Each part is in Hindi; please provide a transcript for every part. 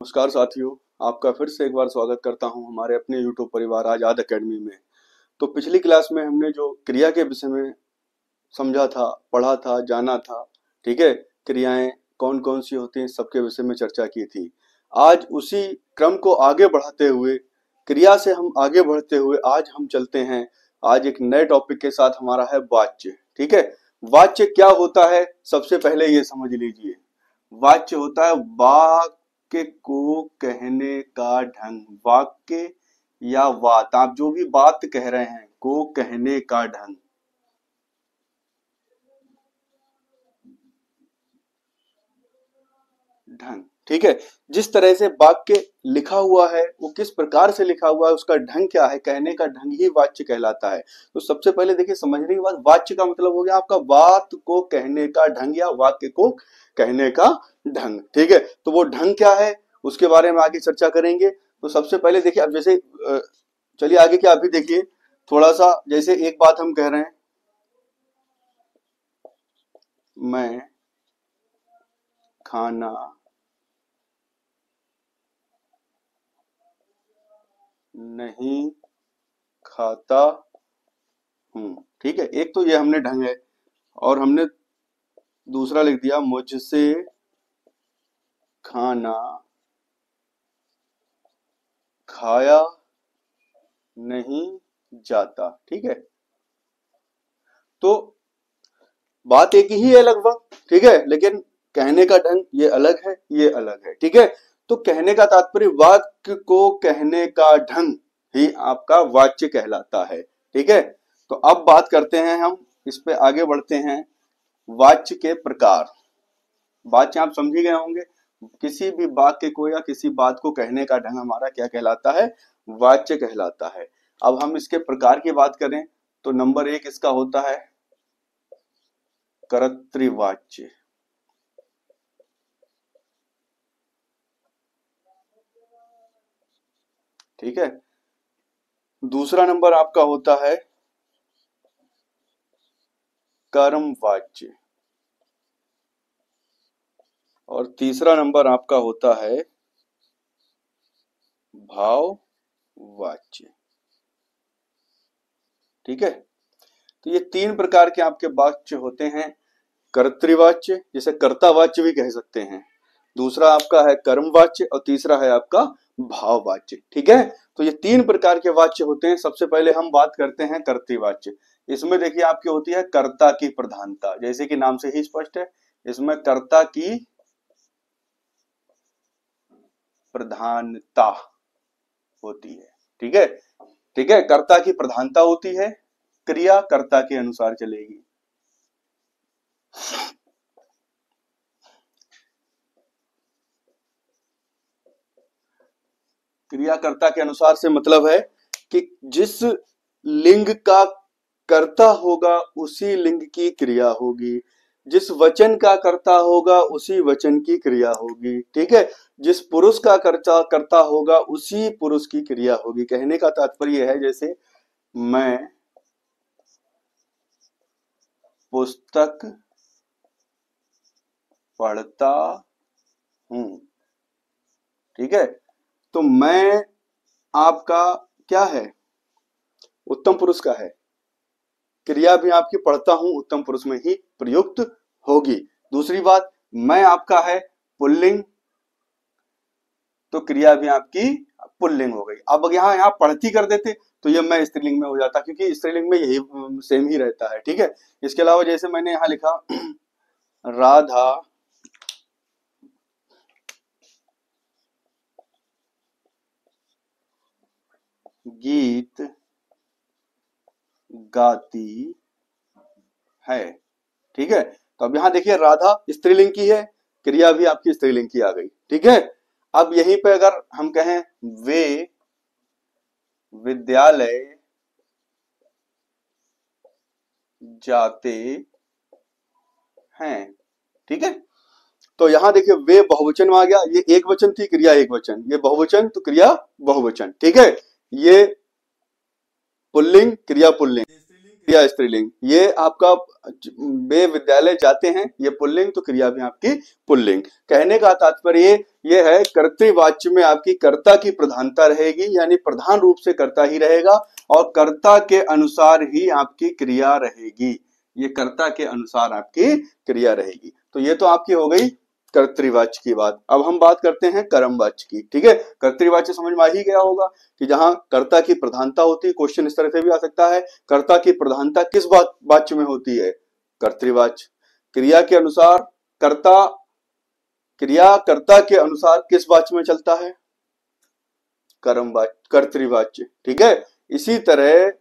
नमस्कार साथियों, आपका फिर से एक बार स्वागत करता हूं हमारे अपने YouTube परिवार आजाद एकेडमी में। तो पिछली क्लास में हमने जो क्रिया के विषय में समझा था, पढ़ा था, जाना था, ठीक है। क्रियाएं कौन कौन सी होती हैं, सबके विषय में चर्चा की थी। आज उसी क्रम को आगे बढ़ाते हुए, क्रिया से हम आगे बढ़ते हुए आज हम चलते हैं। आज एक नए टॉपिक के साथ हमारा है वाच्य, ठीक है। वाच्य क्या होता है, सबसे पहले ये समझ लीजिए। वाच्य होता है वाक्य को कहने का ढंग। वाक्य या बात, आप जो भी बात कह रहे हैं, को कहने का ढंग। ढंग, ठीक है। जिस तरह से वाक्य लिखा हुआ है, वो किस प्रकार से लिखा हुआ है, उसका ढंग क्या है, कहने का ढंग ही वाच्य कहलाता है। तो सबसे पहले देखिए, समझने के बाद वाच्य का मतलब हो गया आपका बात को कहने का ढंग या वाक्य को कहने का ढंग, ठीक है। तो वो ढंग क्या है, उसके बारे में आगे चर्चा करेंगे। तो सबसे पहले देखिए, अब जैसे चलिए आगे क्या, अभी देखिए थोड़ा सा, जैसे एक बात हम कह रहे हैं, मैं खाना नहीं खाता हूं, ठीक है। एक तो ये हमने ढंग है, और हमने दूसरा लिख दिया, मुझसे खाना खाया नहीं जाता, ठीक है। तो बात एक ही है लगभग, ठीक है, लेकिन कहने का ढंग ये अलग है, ये अलग है, ठीक है। तो कहने का तात्पर्य, वाक्य को कहने का ढंग ही आपका वाच्य कहलाता है, ठीक है। तो अब बात करते हैं हम, इस पे आगे बढ़ते हैं। वाच्य के प्रकार। वाच्य आप समझ ही गए होंगे, किसी भी वाक्य को या किसी बात को कहने का ढंग हमारा क्या कहलाता है, वाच्य कहलाता है। अब हम इसके प्रकार की बात करें तो नंबर एक इसका होता है कर्तृवाच्य, ठीक है। दूसरा नंबर आपका होता है कर्मवाच्य, और तीसरा नंबर आपका होता है भाववाच्य, ठीक है। तो ये तीन प्रकार के आपके वाच्य होते हैं। कर्तृवाच्य, जिसे कर्तावाच्य भी कह सकते हैं, दूसरा आपका है कर्मवाच्य, और तीसरा है आपका भाववाच्य, ठीक है। तो ये तीन प्रकार के वाच्य होते हैं। सबसे पहले हम बात करते हैं कर्तृवाच्य। इसमें देखिए आपकी होती है कर्ता की प्रधानता, जैसे कि नाम से ही स्पष्ट है, इसमें कर्ता की प्रधानता होती है, ठीक है, ठीक है। कर्ता की प्रधानता होती है, क्रिया कर्ता के अनुसार चलेगी। क्रियाकर्ता के अनुसार से मतलब है कि जिस लिंग का कर्ता होगा उसी लिंग की क्रिया होगी, जिस वचन का कर्ता होगा उसी वचन की क्रिया होगी, ठीक है। जिस पुरुष का कर्ता करता होगा उसी पुरुष की क्रिया होगी। कहने का तात्पर्य है, जैसे मैं पुस्तक पढ़ता हूं, ठीक है। तो मैं आपका क्या है, उत्तम पुरुष का है। क्रिया भी आपकी पढ़ता हूं उत्तम पुरुष में ही प्रयुक्त होगी। दूसरी बात, मैं आपका है पुल्लिंग, तो क्रिया भी आपकी पुल्लिंग हो गई। अब यहाँ पढ़ती कर देते तो ये मैं स्त्रीलिंग में हो जाता, क्योंकि स्त्रीलिंग में यही सेम ही रहता है, ठीक है। इसके अलावा जैसे मैंने यहाँ लिखा राधा गीत गाती है, ठीक है। तो अब यहाँ देखिए राधा स्त्रीलिंग की है, क्रिया भी आपकी स्त्रीलिंग की आ गई, ठीक है। अब यहीं पे अगर हम कहें वे विद्यालय जाते हैं, ठीक है। तो यहां देखिए वे बहुवचन में आ गया, ये एक वचन थी, क्रिया एक वचन, ये बहुवचन तो क्रिया बहुवचन, ठीक है। ये पुल्लिंग, क्रिया पुल्लिंग, क्रिया स्त्रीलिंग, ये आपका वे विद्यालय जाते हैं, ये पुल्लिंग, तो क्रिया भी आपकी पुल्लिंग। कहने का तात्पर्य ये है कर्तृवाच्य में आपकी कर्ता की प्रधानता रहेगी, यानी प्रधान रूप से कर्ता ही रहेगा और कर्ता के अनुसार ही आपकी क्रिया रहेगी। ये कर्ता के अनुसार आपकी क्रिया रहेगी। तो ये तो आपकी हो गई कर्तृवाच्य की बात। अब हम बात करते हैं कर्मवाच्य की। ठीक है, कर्तृवाच्य समझ में आ ही गया होगा कि जहां कर्ता की प्रधानता होती है। क्वेश्चन इस तरह से भी आ सकता है, कर्ता की प्रधानता किस वाच्य में होती है? कर्तृवाच्य। क्रिया के अनुसार कर्ता, क्रिया कर्ता के अनुसार किस वाच्य में चलता है? कर्मवाच्य, कर्तृवाच्य। ठीक है, इसी तरह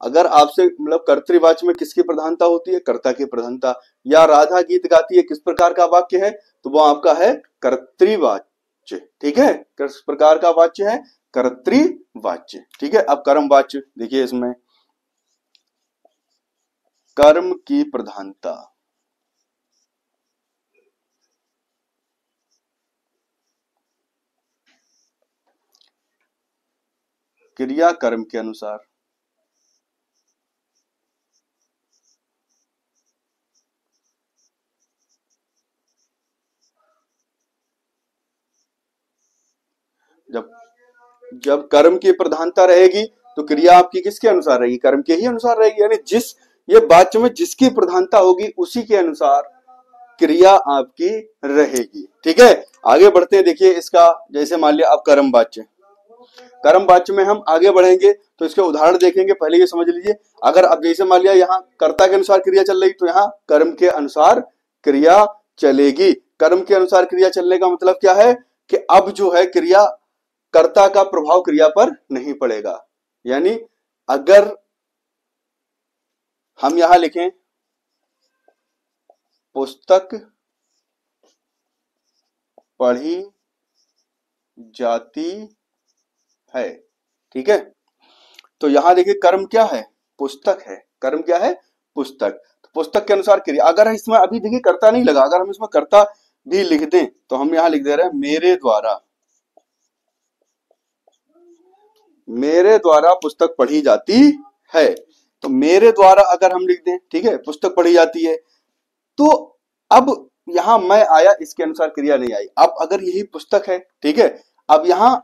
अगर आपसे मतलब कर्तृवाच्य में किसकी प्रधानता होती है? कर्ता की प्रधानता। या राधा गीत गाती है, किस प्रकार का वाक्य है? तो वो आपका है कर्तृवाच्य। ठीक है, किस प्रकार का वाच्य है? कर्तृवाच्य। ठीक है, अब कर्मवाच्य देखिए, इसमें कर्म की प्रधानता, क्रिया कर्म के अनुसार। जब जब कर्म की प्रधानता रहेगी तो क्रिया आपकी किसके अनुसार रहेगी? कर्म के ही अनुसार रहेगी। यानी जिस ये वाच्य में जिसकी प्रधानता होगी उसी के अनुसार क्रिया आपकी रहेगी। ठीक है, आगे बढ़ते हैं। देखिए इसका, जैसे मान लिया अब कर्म वाच्य, कर्म वाच्य में हम आगे बढ़ेंगे तो इसके उदाहरण देखेंगे। पहले ये समझ लीजिए, अगर अब जैसे मान लिया यहाँ कर्ता के अनुसार क्रिया चल रही, तो यहाँ कर्म के अनुसार क्रिया चलेगी। कर्म के अनुसार क्रिया चलने का मतलब क्या है कि अब जो है क्रिया, कर्ता का प्रभाव क्रिया पर नहीं पड़ेगा। यानी अगर हम यहां लिखें पुस्तक पढ़ी जाती है, ठीक है, तो यहां देखिए कर्म क्या है? पुस्तक है। कर्म क्या है? पुस्तक। तो पुस्तक के अनुसार क्रिया, अगर इसमें अभी देखिए कर्ता नहीं लगा, अगर हम इसमें कर्ता भी लिख दें तो हम यहां लिख दे रहे हैं मेरे द्वारा, मेरे द्वारा पुस्तक पढ़ी जाती है। तो मेरे द्वारा अगर हम लिख दें, ठीक है, पुस्तक पढ़ी जाती है, तो अब यहां मैं आया, इसके अनुसार क्रिया नहीं आई। अब अगर यही पुस्तक है, ठीक है, अब यहां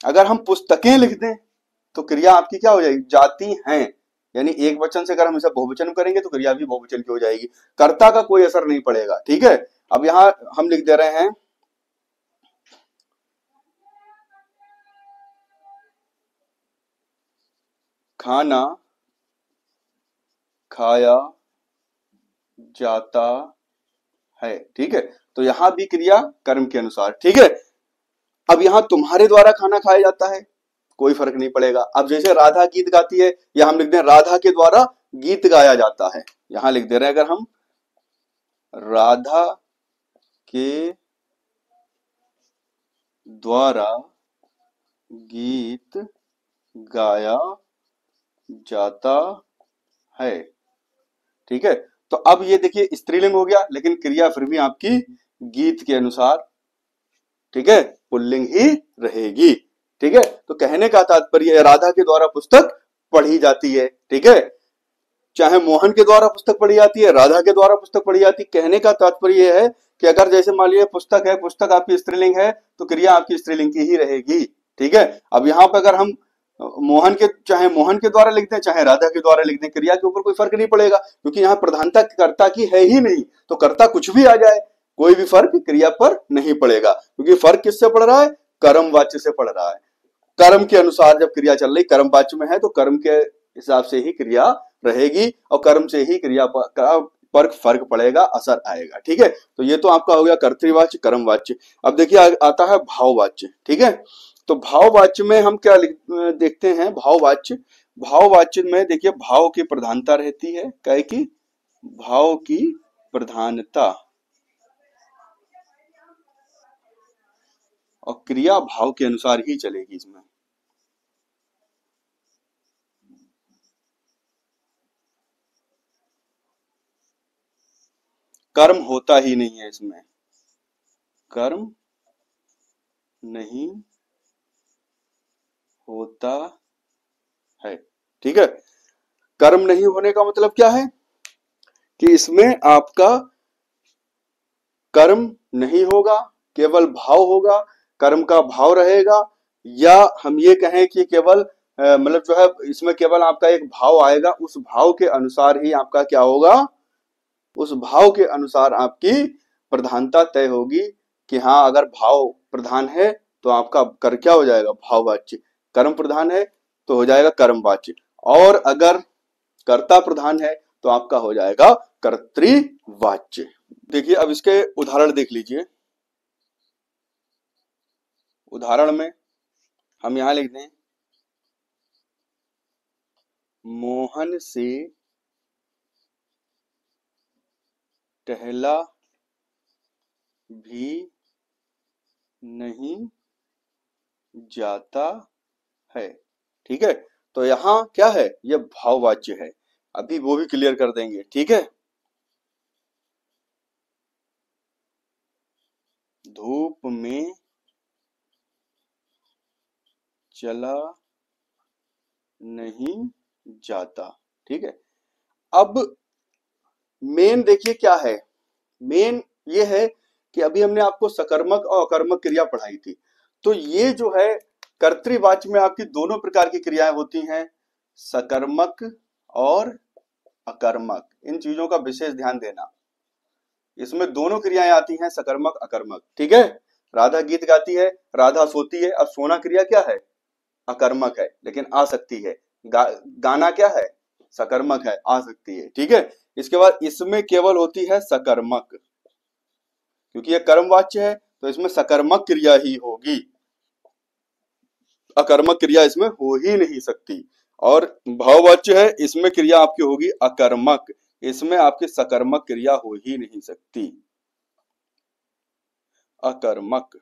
अगर हम पुस्तकें लिख दें तो क्रिया आपकी क्या हो जाएगी? जाती हैं। यानी एक वचन से अगर हम इसे बहुवचन में करेंगे तो क्रिया भी बहुवचन की हो जाएगी, कर्ता का कोई असर नहीं पड़ेगा। ठीक है, अब यहां हम लिख दे रहे हैं खाना खाया जाता है। ठीक है, तो यहां भी क्रिया कर्म के अनुसार। ठीक है, अब यहां तुम्हारे द्वारा खाना खाया जाता है, कोई फर्क नहीं पड़ेगा। अब जैसे राधा गीत गाती है, या हम लिख दें राधा के द्वारा गीत गाया जाता है, यहां लिख दे रहे हैं अगर हम राधा के द्वारा गीत गाया जाता है। ठीक है, तो अब ये देखिए स्त्रीलिंग हो गया, लेकिन क्रिया फिर भी आपकी गीत के अनुसार, ठीक है, पुल्लिंग ही रहेगी। ठीक है, तो कहने का तात्पर्य राधा के द्वारा पुस्तक पढ़ी जाती है। ठीक है, चाहे मोहन के द्वारा पुस्तक पढ़ी जाती है, राधा के द्वारा पुस्तक पढ़ी जाती है। कहने का तात्पर्य यह है कि अगर जैसे मान लीजिए पुस्तक है, पुस्तक आपकी स्त्रीलिंग है, तो क्रिया आपकी स्त्रीलिंग की ही रहेगी। ठीक है, अब यहाँ पर अगर हम मोहन के, चाहे मोहन के द्वारा लिख दें चाहे राधा के द्वारा लिख दें, क्रिया के ऊपर कोई फर्क नहीं पड़ेगा, क्योंकि यहाँ प्रधानता कर्ता की है ही नहीं। तो कर्ता कुछ भी आ जाए, कोई भी फर्क क्रिया पर नहीं पड़ेगा, क्योंकि फर्क किससे पड़ रहा है? कर्म वाच्य से पड़ रहा है। कर्म के अनुसार जब क्रिया चल रही, कर्म वाच्य में है तो कर्म के हिसाब से ही क्रिया रहेगी और कर्म से ही क्रिया पर फर्क पड़ेगा, असर आएगा। ठीक है, तो ये तो आपका हो गया कर्तृवाच्य, कर्मवाच्य। अब देखिए आता है भाववाच्य। ठीक है, तो भाववाच्य में हम क्या देखते हैं? भाववाच्य, भाववाच्य में देखिए भाव की प्रधानता रहती है, क्या की? भाव की प्रधानता, और क्रिया भाव के अनुसार ही चलेगी इसमें। कर्म होता ही नहीं है इसमें, कर्म नहीं होता है। ठीक है, कर्म नहीं होने का मतलब क्या है कि इसमें आपका कर्म नहीं होगा, केवल भाव होगा, कर्म का भाव रहेगा, या हम ये कहें कि केवल मतलब जो है इसमें केवल आपका एक भाव आएगा, उस भाव के अनुसार ही आपका क्या होगा, उस भाव के अनुसार आपकी प्रधानता तय होगी कि हाँ अगर भाव प्रधान है तो आपका कर क्या हो जाएगा, भाववाच्य। कर्म प्रधान है तो हो जाएगा कर्मवाच्य, और अगर कर्ता प्रधान है तो आपका हो जाएगा कर्तृवाच्य। देखिए अब इसके उदाहरण देख लीजिए। उदाहरण में हम यहां लिख दें, मोहन से टहला भी नहीं जाता है। ठीक है, तो यहां क्या है, यह भाववाच्य है। अभी वो भी क्लियर कर देंगे। ठीक है, धूप में चला नहीं जाता। ठीक है, अब मेन देखिए क्या है, मेन ये है कि अभी हमने आपको सकर्मक और अकर्मक क्रिया पढ़ाई थी। तो ये जो है कर्तृवाच्य में आपकी दोनों प्रकार की क्रियाएं होती हैं, सकर्मक और अकर्मक। इन चीजों का विशेष ध्यान देना, इसमें दोनों क्रियाएं आती हैं, सकर्मक अकर्मक। ठीक है, राधा गीत गाती है, राधा सोती है। अब सोना क्रिया क्या है, अकर्मक है, लेकिन आ सकती है। गाना क्या है, सकर्मक है, आ सकती है। ठीक है, इसके बाद इसमें केवल होती है सकर्मक, क्योंकि यह कर्मवाच्य है तो इसमें सकर्मक क्रिया ही होगी, अकर्मक क्रिया इसमें हो ही नहीं सकती। और भाववाच्य है, इसमें क्रिया आपकी होगी अकर्मक, इसमें आपकी सकर्मक क्रिया हो ही नहीं सकती, अकर्मक।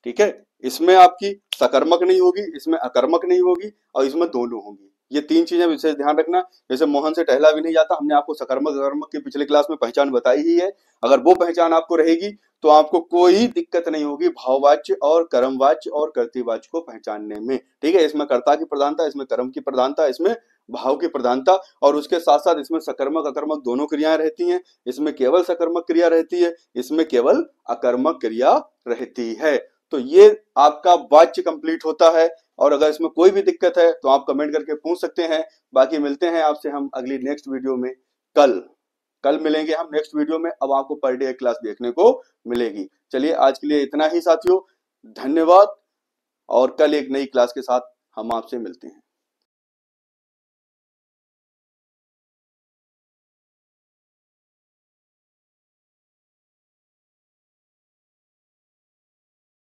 ठीक है, इसमें आपकी सकर्मक नहीं होगी, इसमें अकर्मक नहीं होगी, और इसमें दोनों होंगी। ये तीन चीजें विशेष ध्यान रखना। जैसे मोहन से टहला भी नहीं जाता, हमने आपको सकर्मक अकर्मक की पिछले क्लास में पहचान बताई ही है। अगर वो पहचान आपको रहेगी तो आपको कोई दिक्कत नहीं होगी भाववाच्य और कर्मवाच्य और कर्तृवाच्य को पहचानने में। ठीक है, इसमें कर्ता की प्रधानता, इसमें कर्म की प्रधानता, इसमें भाव की प्रधानता, और उसके साथ साथ इसमें सकर्मक अकर्मक दोनों क्रियाएं रहती हैं। इसमें केवल सकर्मक क्रिया रहती है, इसमें केवल अकर्मक क्रिया रहती है। तो ये आपका वाच्य कंप्लीट होता है। और अगर इसमें कोई भी दिक्कत है तो आप कमेंट करके पूछ सकते हैं। बाकी मिलते हैं आपसे हम अगली नेक्स्ट वीडियो में। कल मिलेंगे हम नेक्स्ट वीडियो में। अब आपको पर डे क्लास देखने को मिलेगी। चलिए आज के लिए इतना ही साथियों, धन्यवाद, और कल एक नई क्लास के साथ हम आपसे मिलते हैं।